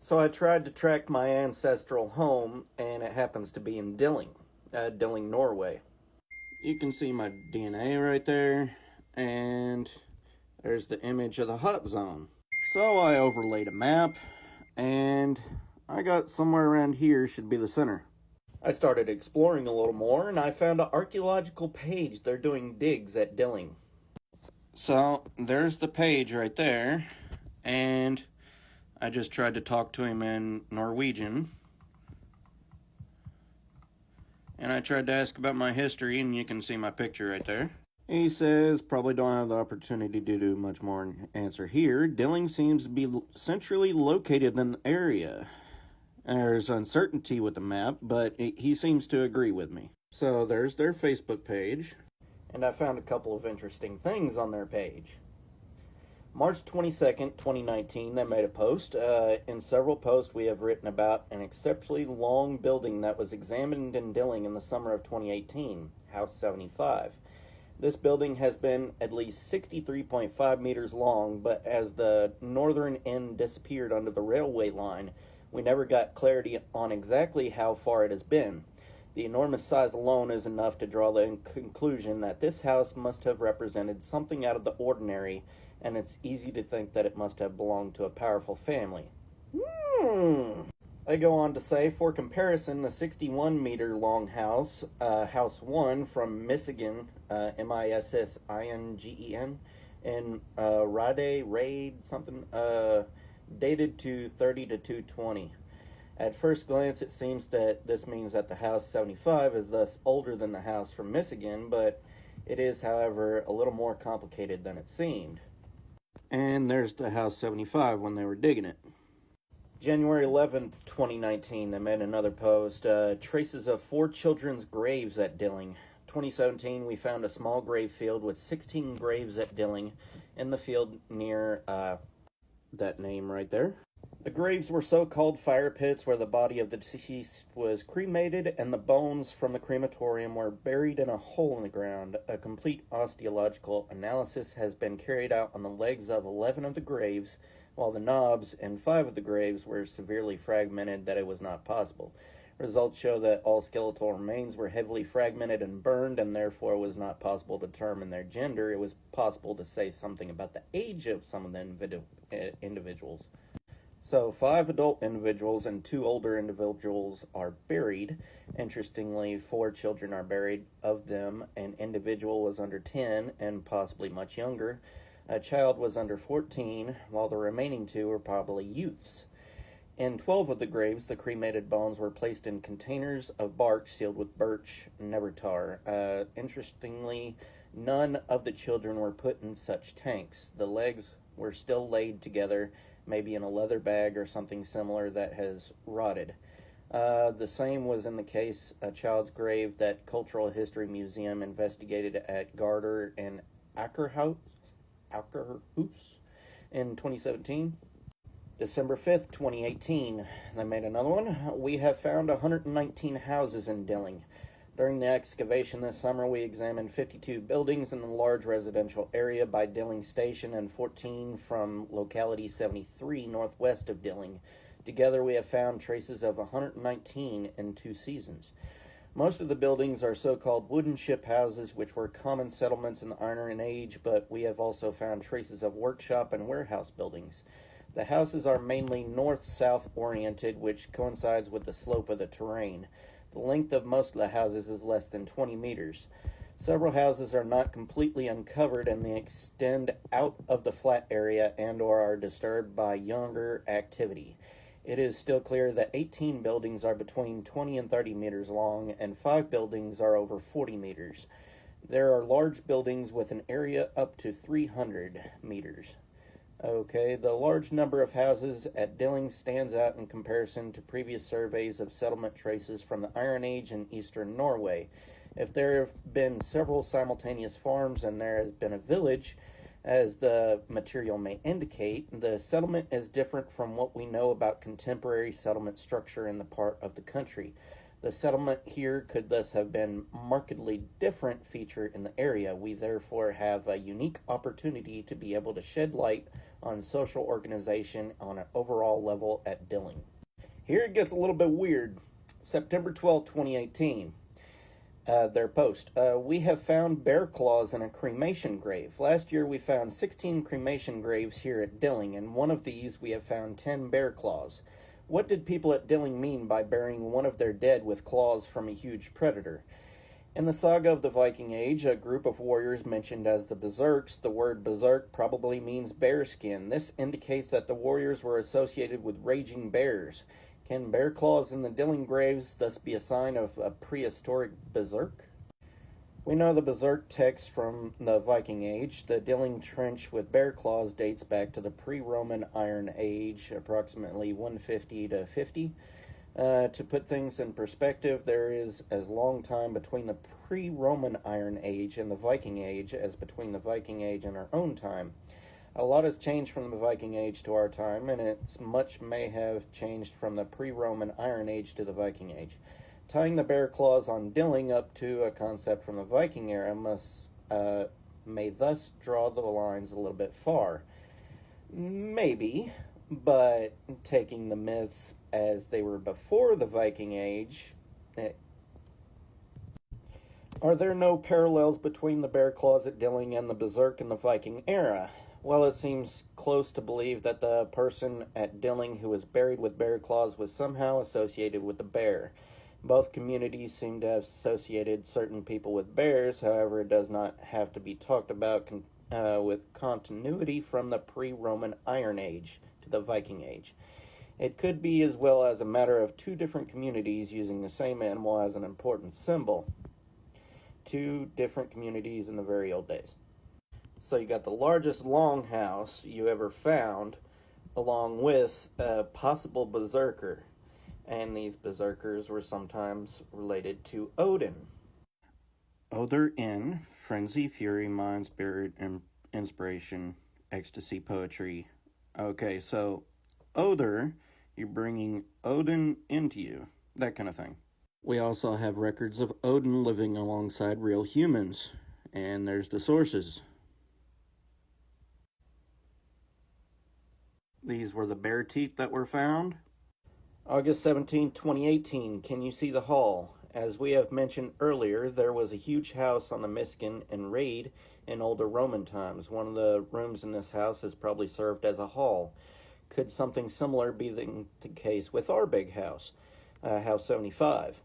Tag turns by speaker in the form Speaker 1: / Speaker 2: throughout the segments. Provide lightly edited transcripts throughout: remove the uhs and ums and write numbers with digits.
Speaker 1: So I tried to track my ancestral home, and it happens to be in Dilling, Dilling, Norway. You can see my DNA right there, and there's the image of the hot zone. So I overlaid a map, and I got somewhere around here should be the center. I started exploring a little more, and I found an archaeological page. They're doing digs at Dilling. So there's the page right there, and I just tried to talk to him in Norwegian. And I tried to ask about my history, and you can see my picture right there. He says, probably don't have the opportunity to do much more answer here. Dilling seems to be centrally located in the area. There's uncertainty with the map, but he seems to agree with me. So there's their Facebook page. And I found a couple of interesting things on their page. March 22nd, 2019, they made a post. In several posts, we have written about an exceptionally long building that was examined in Dilling in the summer of 2018, House 75. This building has been at least 63.5 meters long, but as the northern end disappeared under the railway line, we never got clarity on exactly how far it has been. The enormous size alone is enough to draw the conclusion that this house must have represented something out of the ordinary, and it's easy to think that it must have belonged to a powerful family. They go on to say, for comparison, the 61-meter long house, House 1 from Michigan, Missingen, in Raid, something, dated to 30 to 220. At first glance, it seems that this means that the House 75 is thus older than the house from Michigan, but it is, however, a little more complicated than it seemed. And there's the House 75 when they were digging it. January 11th, 2019, they made another post. Traces of 4 children's graves at Dilling. 2017, we found a small grave field with 16 graves at Dilling in the field near that name right there. The graves were so-called fire pits where the body of the deceased was cremated and the bones from the crematorium were buried in a hole in the ground. A complete osteological analysis has been carried out on the legs of 11 of the graves, while the knobs in 5 of the graves were severely fragmented that it was not possible. Results show that all skeletal remains were heavily fragmented and burned, and therefore it was not possible to determine their gender. It was possible to say something about the age of some of the individuals. So 5 adult individuals and 2 older individuals are buried. Interestingly, 4 children are buried. Of them, an individual was under 10 and possibly much younger. A child was under 14, while the remaining 2 were probably youths. In 12 of the graves, the cremated bones were placed in containers of bark sealed with birch, never tar. Interestingly, none of the children were put in such tanks. The legs were still laid together, maybe in a leather bag or something similar that has rotted. The same was in the case a child's grave that Cultural History Museum investigated at Garter and Akerhouse in 2017. December 5th, 2018, they made another one. We have found 119 houses in Dilling. During the excavation this summer, we examined 52 buildings in the large residential area by Dilling Station and 14 from locality 73 northwest of Dilling. Together, we have found traces of 119 in 2 seasons. Most of the buildings are so-called wooden ship houses, which were common settlements in the Iron Age, but we have also found traces of workshop and warehouse buildings. The houses are mainly north-south oriented, which coincides with the slope of the terrain. The length of most of the houses is less than 20 meters. Several houses are not completely uncovered and they extend out of the flat area and or are disturbed by younger activity. It is still clear that 18 buildings are between 20 and 30 meters long and 5 buildings are over 40 meters. There are large buildings with an area up to 300 meters. Okay, the large number of houses at Dilling stands out in comparison to previous surveys of settlement traces from the Iron Age in eastern Norway. If there have been several simultaneous farms and there has been a village, as the material may indicate, the settlement is different from what we know about contemporary settlement structure in the part of the country. The settlement here could thus have been markedly different feature in the area. We therefore have a unique opportunity to be able to shed light on social organization on an overall level at Dilling. Here it gets a little bit weird. September 12th, 2018. Their post. We have found bear claws in a cremation grave. Last year we found 16 cremation graves here at Dilling. In one of these we have found 10 bear claws. What did people at Dilling mean by burying one of their dead with claws from a huge predator? In the saga of the Viking Age, a group of warriors mentioned as the Berserks, the word berserk probably means bearskin. This indicates that the warriors were associated with raging bears. Can bear claws in the Dilling graves thus be a sign of a prehistoric berserk? We know the berserk text from the Viking Age. The Dilling trench with bear claws dates back to the pre-Roman Iron Age, approximately 150 to 50. To put things in perspective, there is as long time between the pre-Roman Iron Age and the Viking Age as between the Viking Age and our own time. A lot has changed from the Viking Age to our time, and it's much may have changed from the pre-Roman Iron Age to the Viking Age. Tying the bear claws on Dilling up to a concept from the Viking era may thus draw the lines a little bit far. Maybe, but taking the myths as they were before the Viking Age, are there no parallels between the bear claws at Dilling and the berserk in the Viking era? Well, it seems close to believe that the person at Dilling who was buried with bear claws was somehow associated with the bear. Both communities seem to have associated certain people with bears, however, it does not have to be talked about with continuity from the pre-Roman Iron Age to the Viking Age. It could be as well as a matter of two different communities using the same animal as an important symbol. Two different communities in the very old days. So you got the largest longhouse you ever found, along with a possible berserker. And these berserkers were sometimes related to Odin. Oder in frenzy, fury, mind, spirit, inspiration, ecstasy, poetry. Okay, so Oder, you're bringing Odin into you, that kind of thing. We also have records of Odin living alongside real humans, and there's the sources. These were the bear teeth that were found. August 17, 2018. Can you see the hall? As we have mentioned earlier, there was a huge house on the Miskin and Raid in older Roman times. One of the rooms in this house has probably served as a hall. Could something similar be the case with our big house, House 75?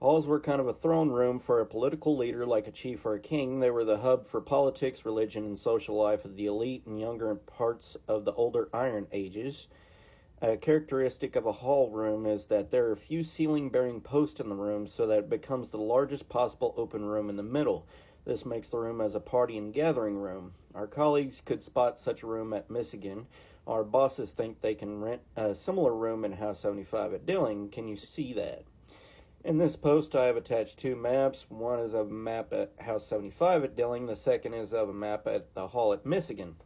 Speaker 1: Halls were kind of a throne room for a political leader like a chief or a king. They were the hub for politics, religion, and social life of the elite and younger parts of the older Iron Ages. A characteristic of a hall room is that there are few ceiling-bearing posts in the room so that it becomes the largest possible open room in the middle. This makes the room as a party and gathering room. Our colleagues could spot such a room at Michigan. Our bosses think they can rent a similar room in House 75 at Dilling. Can you see that? In this post, I have attached two maps. One is of a map at House 75 at Dilling. The second is of a map at the hall at Michigan.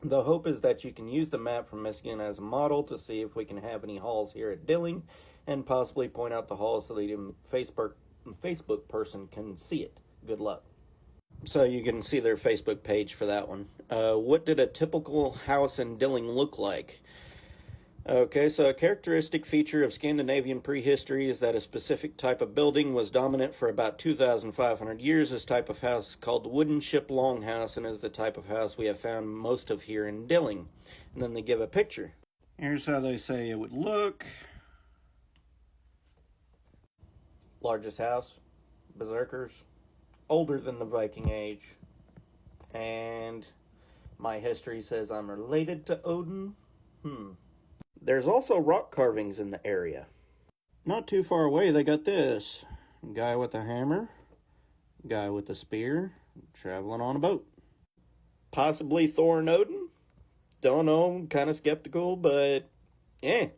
Speaker 1: The hope is that you can use the map from Michigan as a model to see if we can have any halls here at Dilling and possibly point out the halls so the Facebook person can see it. Good luck. So you can see their Facebook page for that one. What did a typical house in Dilling look like? Okay, so a characteristic feature of Scandinavian prehistory is that a specific type of building was dominant for about 2,500 years. This type of house is called the wooden ship longhouse and is the type of house we have found most of here in Dilling. And then they give a picture. Here's how they say it would look. Largest house, berserkers, older than the Viking Age. And my history says I'm related to Odin. There's also rock carvings in the area. Not too far away, they got this. Guy with a hammer, guy with a spear, traveling on a boat. Possibly Thor and Odin? Don't know, I'm kind of skeptical, but yeah.